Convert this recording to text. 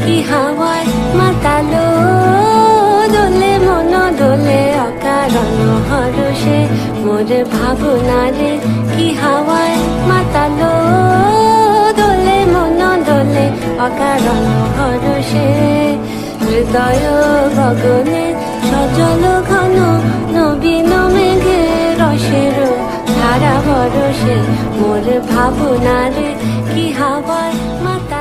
কি হাওয়ায় মাতালো দোলে মন দোলে অকারণ হরষে মোর ভাবনারে কি হাওয়ায় মাতালো দোলে মন দোলে অকারণ হরষে হৃদয় গগনে সজল ঘন নবীন মেঘে রসের ধারা বরসে মোর ভাবনারে কি হাওয়ায় মাতা